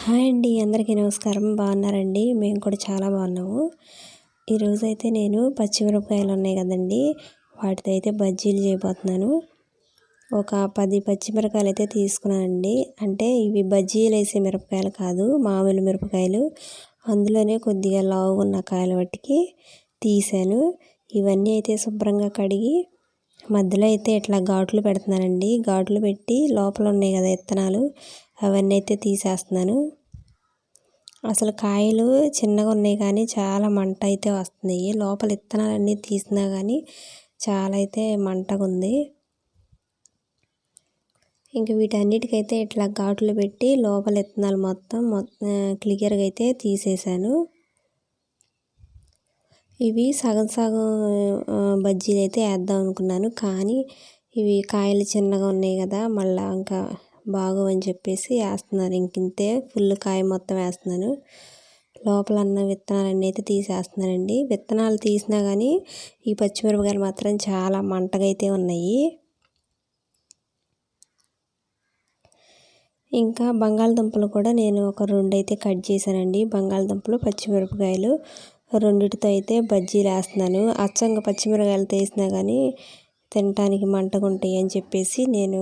Hi అండి, అందరికీ నమస్కారం. బాగున్నారండి? మేము కూడా చాలా బాగున్నాము. ఈరోజైతే నేను పచ్చిమిరపకాయలు ఉన్నాయి కదండి, వాటితో అయితే బజ్జీలు చేయబోతున్నాను. ఒక 10 పచ్చిమిరపకాయలు అయితే తీసుకున్నానండి. అంటే ఇవి బజ్జీలు వేసే మిరపకాయలు కాదు, మామూలు మిరపకాయలు. అందులోనే కొద్దిగా లావుగా ఉన్న కాయలు వాటికి తీసాను. ఇవన్నీ అయితే శుభ్రంగా కడిగి మధ్యలో అయితే ఇట్లా ఘాట్లు పెడుతున్నానండి. ఘాట్లు పెట్టి లోపల ఉన్నాయి కదా విత్తనాలు, అవన్నీ అయితే తీసేస్తున్నాను. అసలు కాయలు చిన్నగా ఉన్నాయి కానీ చాలా మంట అయితే వస్తున్నాయి. లోపల విత్తనాలన్నీ తీసినా కానీ చాలా అయితే మంటగా ఉంది. ఇంక వీటన్నిటికైతే ఇట్లా ఘాట్లు పెట్టి లోపల విత్తనాలు మొత్తం క్లియర్గా అయితే తీసేసాను. ఇవి సగం సగం బజ్జీలు అయితే వేద్దాం అనుకున్నాను, కానీ ఇవి కాయలు చిన్నగా ఉన్నాయి కదా, మళ్ళీ ఇంకా బాగోవని చెప్పేసి వేస్తున్నాను. ఇంతే ఫుల్ కాయ మొత్తం వేస్తున్నాను. లోపల అన్న విత్తనాలన్నీ అయితే తీసేస్తున్నానండి. విత్తనాలు తీసినా కానీ ఈ పచ్చిమిరపకాయలు మాత్రం చాలా మంటగా అయితే ఉన్నాయి. ఇంకా బంగాళదుంపలు కూడా నేను ఒక 2 అయితే కట్ చేశానండి. బంగాళదుంపలు, పచ్చిమిరపకాయలు రెండిటితో అయితే బజ్జీలు వేస్తున్నాను. అచ్చంగా పచ్చిమిరపకాయలు వేసినా కానీ తినటానికి మంటగా ఉంటాయి అని చెప్పేసి నేను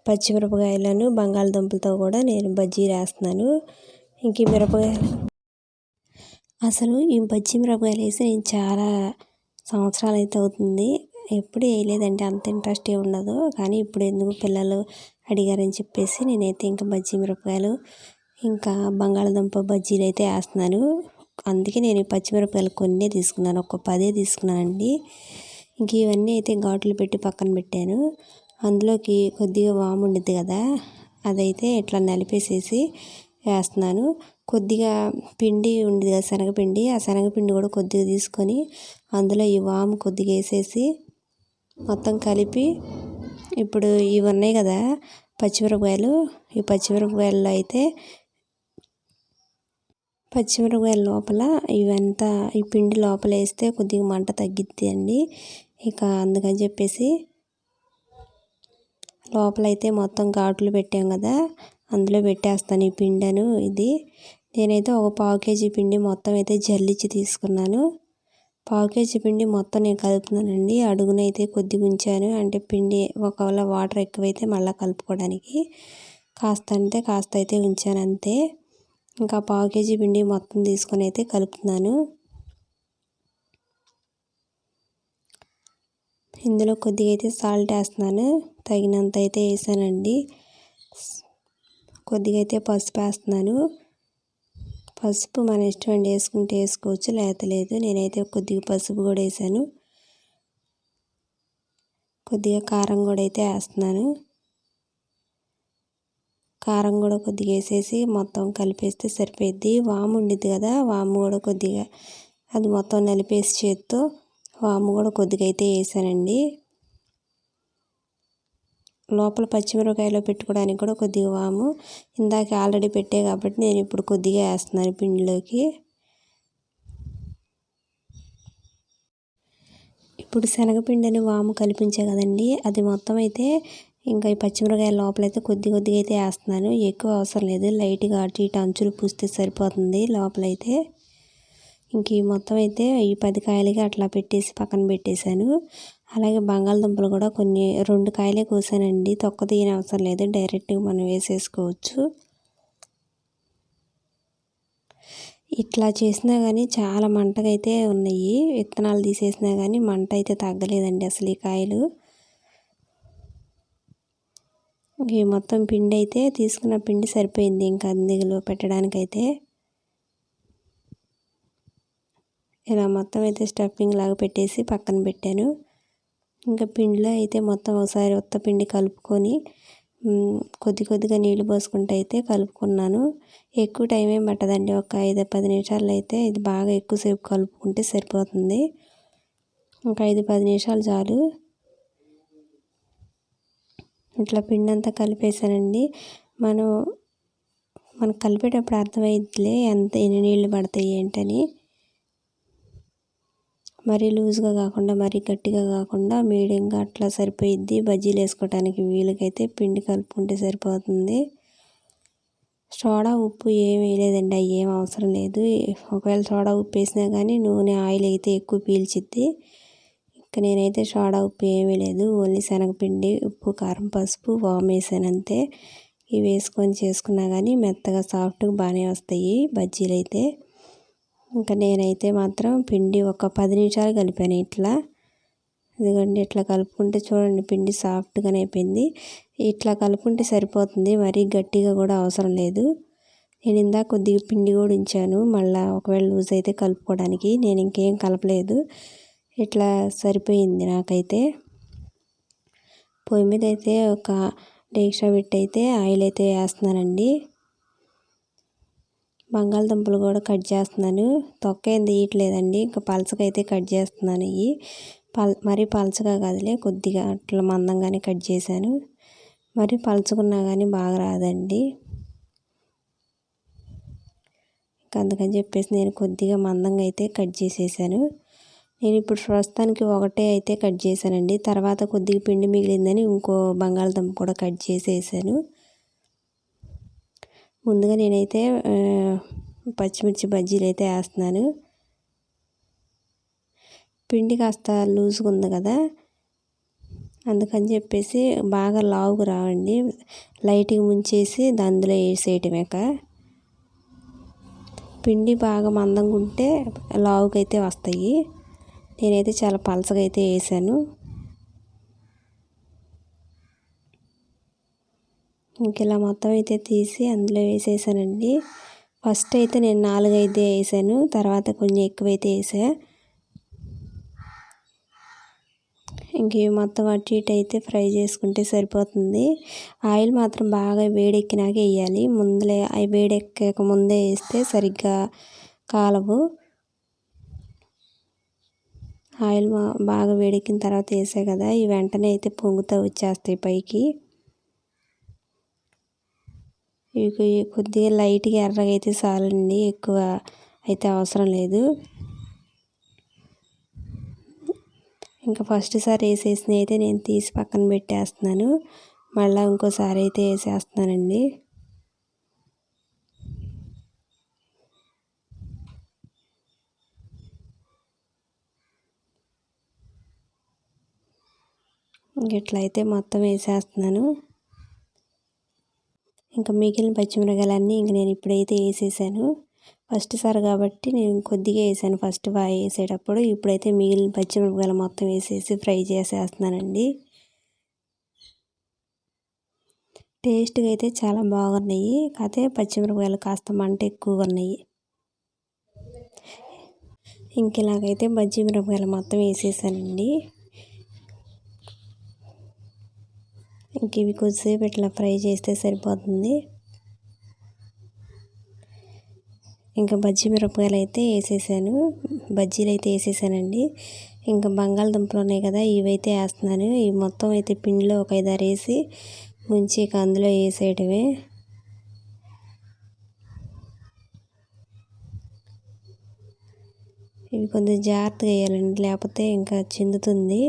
పచ్చిమిరపకాయలను బంగాళదుంపలతో కూడా నేను బజ్జీలు వేస్తున్నాను. ఇంక ఈ మిరపకాయలు అసలు ఈ పచ్చిమిరపకాయలు వేసి నేను చాలా సంవత్సరాలు అయితే అవుతుంది. ఎప్పుడు వేయలేదండి, అంత ఇంట్రెస్ట్ ఏమి ఉండదు. కానీ ఇప్పుడు ఎందుకు పిల్లలు అడిగారని చెప్పేసి నేనైతే ఇంకా బజ్జీ మిరపకాయలు ఇంకా బంగాళదుంప బజ్జీలు అయితే వేస్తున్నాను. అందుకే నేను పచ్చిమిరపకాయలు కొన్ని తీసుకున్నాను, ఒక 10 తీసుకున్నానండి. ఇంక ఇవన్నీ అయితే ఘాట్లు పెట్టి పక్కన పెట్టాను. అందులోకి కొద్దిగా వాము ఉండిద్ది కదా, అదైతే ఇట్లా నలిపేసేసి వేస్తున్నాను. కొద్దిగా పిండి ఉంది కదా, శనగపిండి, ఆ శనగపిండి కూడా కొద్దిగా తీసుకొని అందులో ఈ వాము కొద్దిగా వేసేసి మొత్తం కలిపి, ఇప్పుడు ఇవి ఉన్నాయి కదా పచ్చిమిరపకాయలు, ఈ పచ్చిమిరపకాయల్లో అయితే పచ్చిమిరపకాయల లోపల ఇవంతా ఈ పిండి లోపల వేస్తే కొద్దిగా మంట తగ్గిద్ది అండి. ఇక అందుకని చెప్పేసి లోపలైతే మొత్తం ఘాట్లు పెట్టాం కదా, అందులో పెట్టేస్తాను ఈ పిండను. ఇది నేనైతే ఒక 1/4 కేజీ పిండి మొత్తం అయితే జల్లించి తీసుకున్నాను. 1/4 కేజీ పిండి మొత్తం నేను కలుపుతున్నానండి. అడుగునైతే కొద్దిగా ఉంచాను, అంటే పిండి ఒకవేళ వాటర్ ఎక్కువైతే మళ్ళీ కలుపుకోవడానికి కాస్త అయితే ఉంచాను అంతే. ఇంకా 1/4 కేజీ పిండి మొత్తం తీసుకొని అయితే కలుపుతున్నాను. ఇందులో కొద్దిగా అయితే సాల్ట్ వేస్తున్నాను, తగినంత అయితే వేసానండి. కొద్దిగా అయితే పసుపు వేస్తున్నాను. పసుపు మన ఇష్టం అండి, వేసుకుంటే వేసుకోవచ్చు, లేకపోతే లేదు. నేనైతే కొద్దిగా పసుపు కూడా వేసాను. కొద్దిగా కారం కూడా అయితే వేస్తున్నాను. కారం కూడా కొద్దిగా వేసేసి మొత్తం కలిపేస్తే సరిపోద్ది. వాము ఉండిద్ది కదా, వాము కూడా కొద్దిగా అది మొత్తం నలిపేసి చేత్తో వాము కూడా కొద్దిగా అయితే వేసానండి. లోపల పచ్చిమిరపకాయలో పెట్టుకోవడానికి కూడా కొద్దిగా వాము ఇందాక ఆల్రెడీ పెట్టే కాబట్టి నేను ఇప్పుడు కొద్దిగా వేస్తున్నాను పిండిలోకి. ఇప్పుడు శనగపిండిని వాము కలిపించే కదండి, అది మొత్తం అయితే ఇంకా ఈ పచ్చిమిరపకాయల లోపలైతే కొద్దిగా అయితే వేస్తున్నాను. ఎక్కువ అవసరం లేదు, లైట్గా అటు ఇటు అంచులు పూస్తే సరిపోతుంది లోపలైతే. ఇంక ఈ మొత్తం అయితే ఈ 10 కాయలకి అట్లా పెట్టేసి పక్కన పెట్టేశాను. అలాగే బంగాళదుంపలు కూడా కొన్ని 2 కాయలే కోసానండి, తొక్క తీయని అవసరం లేదు, డైరెక్ట్గా మనం వేసేసుకోవచ్చు. ఇట్లా చేసినా కానీ చాలా మంటగా అయితే ఉన్నాయి. విత్తనాలు తీసేసినా కానీ మంట అయితే తగ్గలేదండి అసలు ఈ కాయలు. ఈ మొత్తం పిండి అయితే తీసుకున్న పిండి సరిపోయింది ఇంకా అందులో పెట్టడానికైతే. ఇలా మొత్తం అయితే స్టఫింగ్ లాగా పెట్టేసి పక్కన పెట్టాను. ఇంకా పిండిలో అయితే మొత్తం ఒకసారి ఉత్త పిండి కలుపుకొని కొద్దిగా నీళ్ళు పోసుకుంటూ అయితే కలుపుకున్నాను. ఎక్కువ టైం ఏం పట్టదండి, ఒక 5-10 నిమిషాలు అయితే ఇది బాగా ఎక్కువసేపు కలుపుకుంటే సరిపోతుంది. ఇంకా 5-10 నిమిషాలు చాలు. ఇట్లా పిండి అంతా కలిపేసానండి. మనం కలిపేటప్పుడు అర్థమైద్దిలే ఎన్ని నీళ్ళు పడతాయి ఏంటని. మరీ లూజ్గా కాకుండా మరీ గట్టిగా కాకుండా మీడియంగా అట్లా సరిపోయిద్ది. బజ్జీలు వేసుకోవడానికి వీలుకైతే పిండి కలుపుకుంటే సరిపోతుంది. సోడా ఉప్పు ఏమి వేయలేదండి, అవి ఏం అవసరం లేదు. ఒకవేళ సోడా ఉప్పు వేసినా కానీ నూనె ఆయిల్ అయితే ఎక్కువ పీల్చిద్ది. ఇంకా నేనైతే సోడా ఉప్పు ఏమీ లేదు, ఓన్లీ శనగపిండి, ఉప్పు, కారం, పసుపు, వాము వేసాను అంతే. ఇవి వేసుకొని చేసుకున్నా కానీ మెత్తగా సాఫ్ట్గా బాగానే వస్తాయి బజ్జీలు అయితే. ఇంకా నేనైతే మాత్రం పిండి ఒక 10 నిమిషాలు కలిపాను ఇట్లా. ఇదిగోండి ఇట్లా కలుపుకుంటే చూడండి పిండి సాఫ్ట్గానే అయిపోయింది. ఇట్లా కలుపుకుంటే సరిపోతుంది, మరీ గట్టిగా కూడా అవసరం లేదు. నేను ఇందాక కొద్దిగా పిండి కూడా ఉంచాను, మళ్ళీ ఒకవేళ లూజ్ అయితే కలుపుకోవడానికి. నేను ఇంకేం కలపలేదు, ఇట్లా సరిపోయింది నాకైతే. పొయ్యి మీద అయితే ఒక డేక్షా పెట్టి అయితే ఆయిల్ అయితే వేస్తున్నానండి. బంగాళదుంపలు కూడా కట్ చేస్తున్నాను, తొక్క ఏం తీయట్లేదండి, ఇంకా పలచగా అయితే కట్ చేస్తున్నాను. ఇవి మరీ పలచగా కాదులే, కొద్దిగా అట్లా మందంగానే కట్ చేశాను. మరి పలుచుకున్నా కానీ బాగా రాదండి. అందుకని చెప్పేసి నేను కొద్దిగా మందంగా అయితే కట్ చేసేసాను. నేను ఇప్పుడు ప్రస్తుతానికి ఒకటే అయితే కట్ చేశానండి, తర్వాత కొద్దిగా పిండి మిగిలిందని ఇంకో బంగాళదుంప కూడా కట్ చేసేసాను. ముందుగా నేనైతే పచ్చిమిర్చి బజ్జీలు అయితే వేస్తున్నాను. పిండి కాస్త లూజ్గా ఉంది కదా, అందుకని చెప్పేసి బాగా లావుగా రావండి, లైట్గా ముంచేసి అందులో వేసేయటమేక. పిండి బాగా మందంగా ఉంటే లావుగా అయితే వస్తాయి. నేనైతే చాలా పలచగా అయితే వేసాను. ఇంక ఇలా మొత్తం అయితే తీసి అందులో వేసేసానండి. ఫస్ట్ అయితే నేను 4-5 వేసాను, తర్వాత కొంచెం ఎక్కువైతే వేసా. ఇంక మొత్తం అటు ఇటు అయితే ఫ్రై చేసుకుంటే సరిపోతుంది. ఆయిల్ మాత్రం బాగా వేడెక్కినాక వేయాలి, ముందులే అవి వేడెక్కాక ముందే వేస్తే సరిగ్గా కాలవు. ఆయిల్ బాగా వేడెక్కిన తర్వాత వేసా కదా, ఈ వెంటనే అయితే పొంగుతూ వచ్చేస్తాయి పైకి. ఇవి కొద్దిగా లైట్గా ఎర్రగా అయితే చాలండి, ఎక్కువ అయితే అవసరం లేదు. ఇంకా ఫస్ట్ సారి వేసేసినవి అయితే నేను తీసి పక్కన పెట్టేస్తున్నాను, మళ్ళీ ఇంకోసారి అయితే వేసేస్తున్నానండి. ఇట్లయితే మొత్తం వేసేస్తున్నాను. ఇంకా మిగిలిన పచ్చిమిరకాయలన్నీ ఇంక నేను ఇప్పుడైతే వేసేసాను. ఫస్ట్ సారి కాబట్టి నేను కొద్దిగా వేసాను ఫస్ట్ వేసేటప్పుడు. ఇప్పుడైతే మిగిలిన పచ్చిమిరపకాయలు మొత్తం వేసేసి ఫ్రై చేసేస్తున్నానండి. టేస్ట్గా అయితే చాలా బాగున్నాయి, కాకపోతే పచ్చిమిరపకాయలు కాస్త మంట ఎక్కువగా ఉన్నాయి. ఇంక ఇలాగైతే బజ్జీ మిరపకాయలు మొత్తం వేసేసానండి. ఇంక ఇవి కొద్దిసేపు ఇట్లా ఫ్రై చేస్తే సరిపోతుంది. ఇంకా బజ్జీ మిరపకాయలు అయితే వేసేసాను, బజ్జీలు అయితే వేసేసానండి. ఇంకా బంగాళదుంపలు ఉన్నాయి కదా, ఇవైతే వేస్తున్నాను. ఇవి మొత్తం అయితే పిండిలో ఒక 5-6 వేసి ముంచి ఇక అందులో వేసేయటమే. ఇవి కొంచెం జాగ్రత్తగా వేయాలండి, లేకపోతే ఇంకా చిందుతుంది.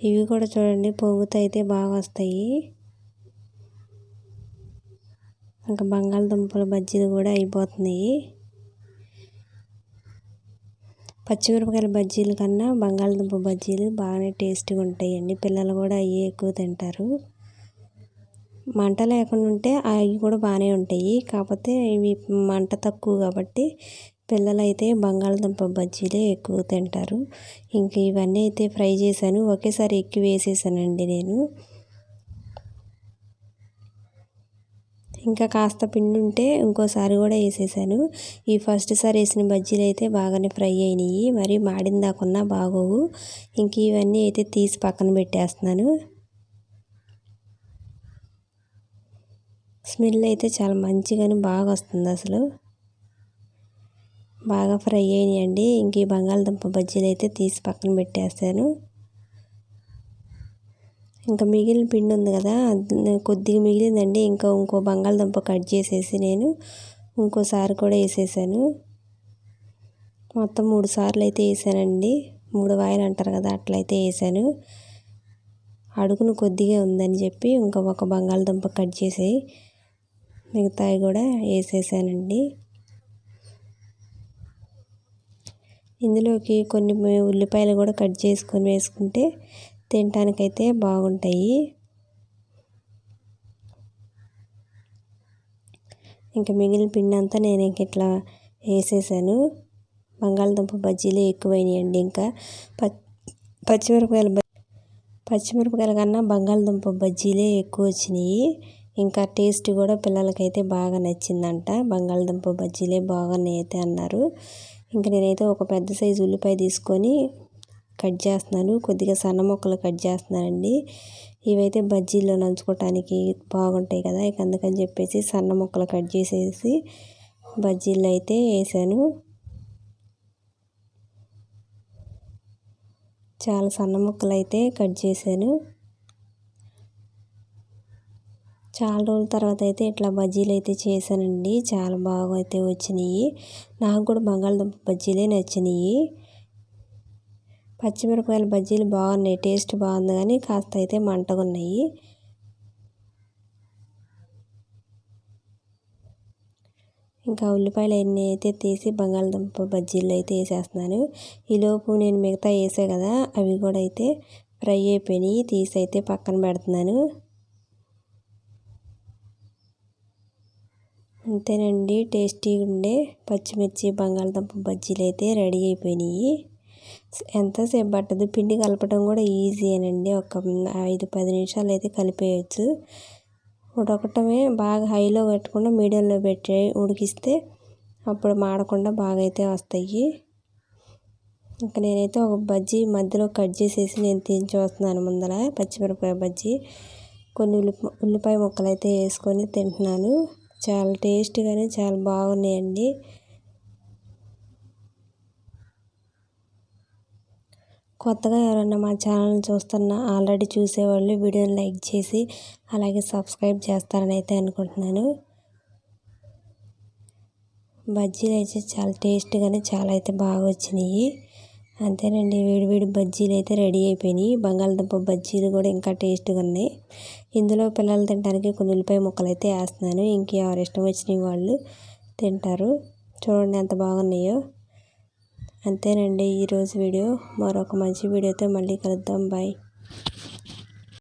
ఇవి కూడా చూడండి పొంగుతో అయితే బాగా వస్తాయి. ఇంకా బంగాళదుంపల బజ్జీలు కూడా అయిపోతున్నాయి. పచ్చిమిరపకాయల బజ్జీల కన్నా బంగాళదుంప బజ్జీలు బాగానే టేస్ట్గా ఉంటాయండి, పిల్లలు కూడా అవి ఎక్కువ తింటారు. మంట లేకుండా ఉంటే అవి కూడా బాగానే ఉంటాయి, కాకపోతే ఇవి మంట తక్కువ కాబట్టి పిల్లలు అయితే బంగాళదుంప బజ్జీలే ఎక్కువ తింటారు. ఇంక ఇవన్నీ అయితే ఫ్రై చేశాను, ఒకేసారి ఎక్కువ వేసేసానండి నేను. ఇంకా కాస్త పిండి ఉంటే ఇంకోసారి కూడా వేసేసాను. ఈ ఫస్ట్ సారి వేసిన బజ్జీలు అయితే బాగానే ఫ్రై అయినాయి, మరి మాడిన దాకున్నా బాగోవు. ఇంక ఇవన్నీ అయితే తీసి పక్కన పెట్టేస్తున్నాను. స్మెల్ అయితే చాలా మంచిగానే బాగా వస్తుంది అసలు, బాగా ఫ్రై అయినాయండి. ఇంక ఈ బంగాళదుంప బజ్జీలు అయితే తీసి పక్కన పెట్టేస్తాను. ఇంకా మిగిలిన పిండి ఉంది కదా, కొద్దిగా మిగిలిందండి, ఇంకో బంగాళదుంప కట్ చేసేసి నేను ఇంకోసారి కూడా వేసేసాను. మొత్తం 3 సార్లు అయితే వేసానండి, 3 వాయిలు అంటారు కదా, అట్లయితే వేసాను. అడుగును కొద్దిగా ఉందని చెప్పి ఒక బంగాళదుంప కట్ చేసి మిగతాయి కూడా వేసేసానండి. ఇందులోకి కొన్ని ఉల్లిపాయలు కూడా కట్ చేసుకొని వేసుకుంటే తినటానికైతే బాగుంటాయి. ఇంకా మిగిలిన పిండి అంతా నేను ఇంక ఇట్లా వేసేసాను. బంగాళదుంప బజ్జీలే ఎక్కువైనాయండి. ఇంకా పచ్చిమిరపకాయల కన్నా బంగాళదుంప బజ్జీలే ఎక్కువ వచ్చినాయి. ఇంకా టేస్ట్ కూడా పిల్లలకైతే బాగా నచ్చిందంట. బంగాళదుంప బజ్జీలే బాగున్నాయి అయితే అన్నారు. ఇంకా నేనైతే ఒక పెద్ద సైజు ఉల్లిపాయ తీసుకొని కట్ చేస్తున్నాను. కొద్దిగా సన్న ముక్కలు కట్ చేస్తున్నానండి. ఇవైతే బజ్జీల్లో నంచుకోవటానికి బాగుంటాయి కదా, ఇక అందుకని చెప్పేసి సన్న ముక్కలు కట్ చేసేసి బజ్జీల్లో అయితే వేసాను. చాలా సన్న ముక్కలు అయితే కట్ చేశాను. చాలా రోజుల తర్వాత అయితే ఇట్లా బజ్జీలు అయితే చేశానండి. చాలా బాగా అయితే వచ్చినాయి. నాకు కూడా బంగాళదుంప బజ్జీలే నచ్చినాయి. పచ్చిమిరపకాయల బజ్జీలు బాగున్నాయి, టేస్ట్ బాగుంది, కానీ కాస్త అయితే మంటగా ఉన్నాయి. ఇంకా ఉల్లిపాయలు అన్నీ అయితే తీసి బంగాళదుంప బజ్జీలు అయితే వేసేస్తున్నాను. ఈలోపు నేను మిగతా వేసా కదా, అవి కూడా అయితే ఫ్రై అయిపోయినాయి. తీసి అయితే పక్కన పెడుతున్నాను. అంతేనండి, టేస్టీగా ఉండే పచ్చిమిర్చి బంగాళదుంప బజ్జీలు అయితే రెడీ అయిపోయినాయి. ఎంతసేపు పట్టదు, పిండి కలపడం కూడా ఈజీయేనండి. ఒక 5-10 నిమిషాలు అయితే కలిపేయచ్చు. ఉడకటమే బాగా హైలో పెట్టకుండా మీడియంలో పెట్టి ఉడికిస్తే అప్పుడు మాడకుండా బాగా అయితే వస్తాయి. ఇంకా నేనైతే ఒక బజ్జీ మధ్యలో కట్ చేసేసి నేను తిని చూస్తున్నాను ముందర. పచ్చిమిరపకాయ బజ్జీ కొన్ని ఉల్లిపాయ ముక్కలు అయితే వేసుకొని తింటున్నాను. చాలా టేస్టీగానే చాలా బాగున్నాయండి. కొత్తగా ఎవరైనా మా ఛానల్ని చూస్తున్నా ఆల్రెడీ చూసేవాళ్ళు వీడియోని లైక్ చేసి అలాగే సబ్స్క్రైబ్ చేస్తారని అయితే అనుకుంటున్నాను. బజ్జీలు అయితే చాలా టేస్ట్గానే చాలా అయితే బాగా వచ్చినాయి. అంతేనండి, వేడి బజ్జీలు అయితే రెడీ అయిపోయినాయి. బంగాళదుంప బజ్జీలు కూడా ఇంకా టేస్ట్గా ఉన్నాయి. ఇందులో పిల్లలు తినడానికి కొన్ని ఉల్లిపాయ ముక్కలు అయితే వేస్తున్నాను. ఎవరు ఇష్టం వచ్చిన వాళ్ళు తింటారు. చూడండి ఎంత బాగున్నాయో. అంతేనండి ఈరోజు వీడియో. మరొక మంచి వీడియోతో మళ్ళీ కలుద్దాం. బాయ్.